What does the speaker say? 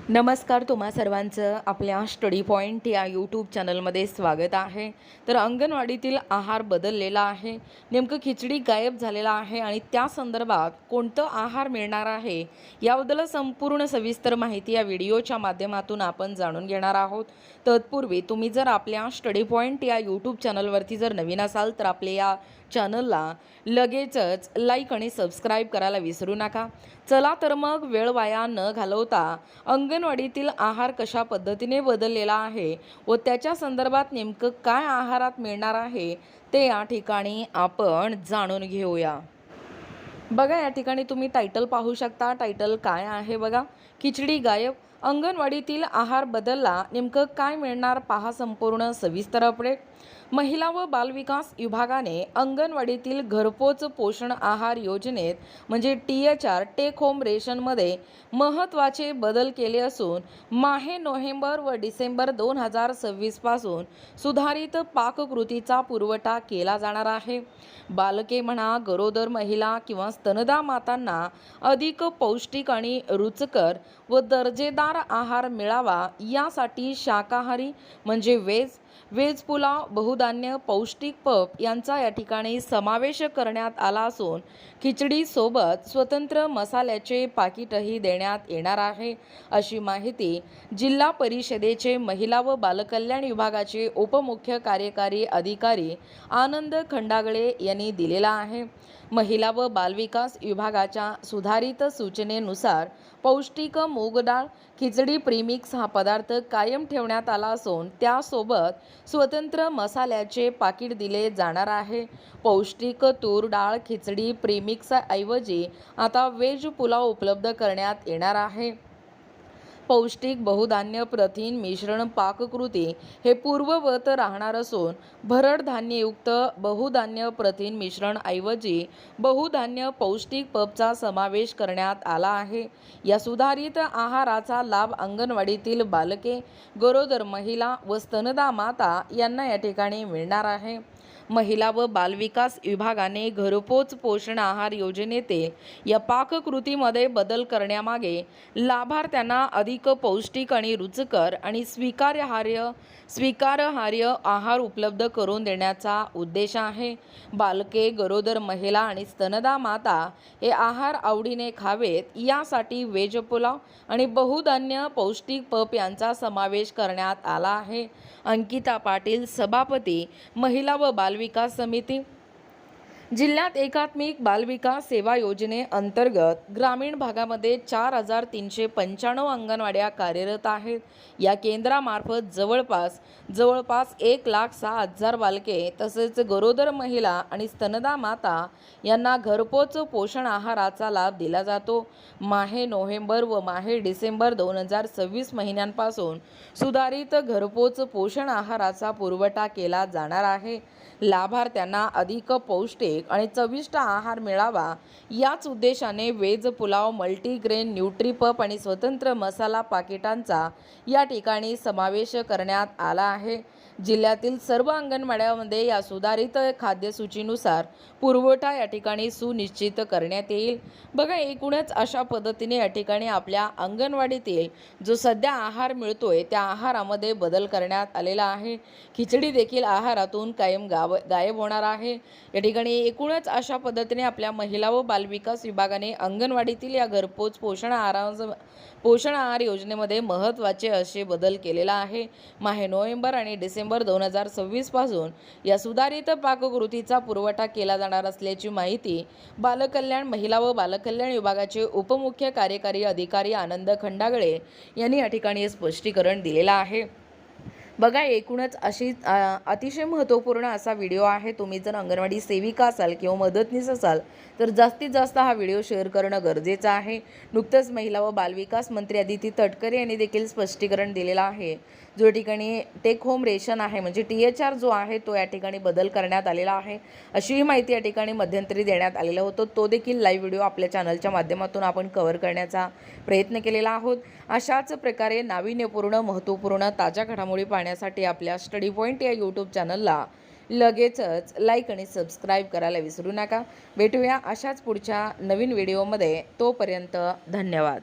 नमस्कार, तुम्हा सर्वांचं आपल्या स्टडी पॉईंट या यूट्यूब चॅनलमध्ये स्वागत आहे। तर अंगणवाडीतील आहार बदललेला आहे, नेमकं खिचडी गायब झालेला आहे आणि त्या संदर्भात कोणतं आहार मिळणार आहे याबद्दल संपूर्ण सविस्तर माहिती या व्हिडिओच्या माध्यमातून आपण जाणून घेणार आहोत। तत्पूर्वी तुम्ही जर आपल्या स्टडी पॉईंट या यूट्यूब चॅनलवरती जर नवीन असाल तर आपल्या या चॅनलला लगेचच लाईक आणि सबस्क्राईब करायला विसरू नका। चला तर मग वेळ वाया न घालवता अंगणवाडीतील आहार कशा पद्धतीने बदललेला आहे व त्याच्या संदर्भात नेमकं काय आहारात मिळणार आहे ते या ठिकाणी आपण जाणून घेऊया। बघा, या ठिकाणी तुम्ही टायटल पाहू शकता। टायटल काय आहे बघा, खिचडी गायब, अंगणवाडीतील आहार बदलला, नेमकं काय मिळणार पहा संपूर्ण सविस्तर अपडेट। महिला व बालविकास विभागाने अंगणवाडीतील घरपोच पोषण आहार योजनेत म्हणजे THR टेक होम रेशनमध्ये महत्त्वाचे बदल केले असून माहे नोव्हेंबर व डिसेंबर 2026 पासून सुधारित पाककृतीचा पुरवठा केला जाणार आहे। बालके म्हणा, गरोदर महिला किंवा स्तनदा मातांना अधिक पौष्टिक आणि रुचकर व दर्जेदार आहार मिळावा यासाठी शाकाहारी म्हणजे व्हेज पुलाव, बहुधान्य, पौष्टिक पप यांचा या ठिकाणी समावेश करण्यात आला असून खिचडी सोबत स्वतंत्र मसाल्याचे पाकिटही देण्यात येणार आहे, अशी माहिती जिल्हा परिषदेचे महिला व बालकल्याण विभागाचे उपमुख्य कार्यकारी अधिकारी आनंद खंडागळे यांनी दिलेला आहे। महिला व बालविकास विभागाच्या सुधारित सूचनेनुसार पौष्टिक मूग डाळ खिचडी प्रीमिक्स हा पदार्थ कायम ठेवण्यात आला असून त्यासोबत स्वतंत्र मसाल्याचे पाकिट दिले जाणार आहे। पौष्टिक तूर डाळ खिचडी प्रीमिक्स ऐवजी आता व्हेज पुलाव उपलब्ध करण्यात येणार आहे। पौष्टिक बहुधान्य प्रथिन मिश्रण पाककृती हे पूर्ववत राहणार असून भरड धान्ययुक्त बहुधान्य प्रथिन मिश्रण ऐवजी बहुधान्य पौष्टिक पपचा समावेश करण्यात आला आहे। या सुधारित आहाराचा लाभ अंगणवाडीतील बालके, गरोदर महिला व स्तनदा माता यांना या ठिकाणी मिळणार आहे। महिला व बालविकास विभागाने घरपोच पोषण आहार योजनेतील या पाककृतीमध्ये बदल करण्यामागे लाभार्थ्यांना अधिक पौष्टिक आणि रुचकर आणि स्वीकारार्ह आहार उपलब्ध करून देण्याचा उद्देश आहे। बालके, गरोदर महिला आणि स्तनदा माता हे आहार आवडीने खावेत यासाठी व्हेज पुलाव आणि बहुधान्य पौष्टिक पप यांचा समावेश करण्यात आला आहे। अंकिता पाटील, सभापती, महिला व बालविकास समिती, जिल्ह्यात एकात्मिक बालविकास सेवा योजनेअंतर्गत ग्रामीण भागामध्ये 4395 अंगणवाड्या कार्यरत आहेत। या केंद्रामार्फत जवळपास 1,06,000 बालके तसेच गरोदर महिला आणि स्तनदा माता यांना घरपोच पोषण आहाराचा लाभ दिला जातो। माहे नोव्हेंबर व माहे डिसेंबर 2026 महिन्यांपासून सुधारित घरपोच पोषण आहाराचा पुरवठा केला जाणार आहे। लाभार्थ्यांना अधिक पौष्टिक आणि चविष्ट आहार मिळावा याच उद्देशाने व्हेज पुलाव, मल्टीग्रेन न्यूट्रीपप आणि स्वतंत्र मसाला पाकिटांचा या ठिकाणी समावेश करण्यात आला आहे। जिल्ह्यातील सर्व अंगणवाड्यांमध्ये या सुधारित खाद्यसूचीनुसार पुरवठा या ठिकाणी सुनिश्चित करण्यात येईल। बघा, एकूणच अशा पद्धतीने या ठिकाणी आपल्या अंगणवाडीतील जो सध्या आहार मिळतोय त्या आहारामध्ये बदल करण्यात आलेला आहे। खिचडी देखील आहारातून कायम गायब होणार आहे। या ठिकाणी एकूणच अशा पद्धतीने आपल्या महिला व बालविकास विभागाने अंगणवाडीतील या घरपोच पोषण आहार योजनेमध्ये महत्त्वाचे असे बदल केलेला आहे। माहे नोव्हेंबर आणि डिसेंबर 2026 पासून या सुधारित पाककृतीचा पुरवठा केला जाणार असल्याची माहिती बालकल्याण, महिला व बालकल्याण विभागाचे उपमुख्य कार्यकारी अधिकारी आनंद खंडागळे यांनी या ठिकाणी स्पष्टीकरण दिलेलं आहे। बघा, एकूणच अशी अतिशय महत्त्वपूर्ण असा व्हिडिओ आहे। तुम्ही जर अंगणवाडी सेविका असाल किंवा मदतनीस असाल तर जास्तीत जास्त हा व्हिडिओ शेअर करणं गरजेचं आहे। नुकतंच महिला व बालविकास मंत्री अदिती तटकरे यांनी देखील स्पष्टीकरण दिलेलं आहे। जो ठिकाणी टेक होम रेशन आहे म्हणजे THR जो आहे तो या ठिकाणी बदल करण्यात आलेला आहे, अशी माहिती या ठिकाणी मध्यंतरी देण्यात आलेला होतं। तो देखील लाईव्ह व्हिडिओ आपल्या चॅनलच्या माध्यमातून आपण कव्हर करण्याचा प्रयत्न केलेला आहोत। अशाच प्रकारे नाविन्यपूर्ण, महत्त्वपूर्ण, ताज्या घडामोडी पाहण्यासाठी आपल्या स्टडी पॉईंट या यूट्यूब चॅनलला लगेचच लाईक आणि सबस्क्राईब करायला विसरू नका। भेटूया अशाच पुढच्या नवीन व्हिडिओमध्ये, तोपर्यंत धन्यवाद।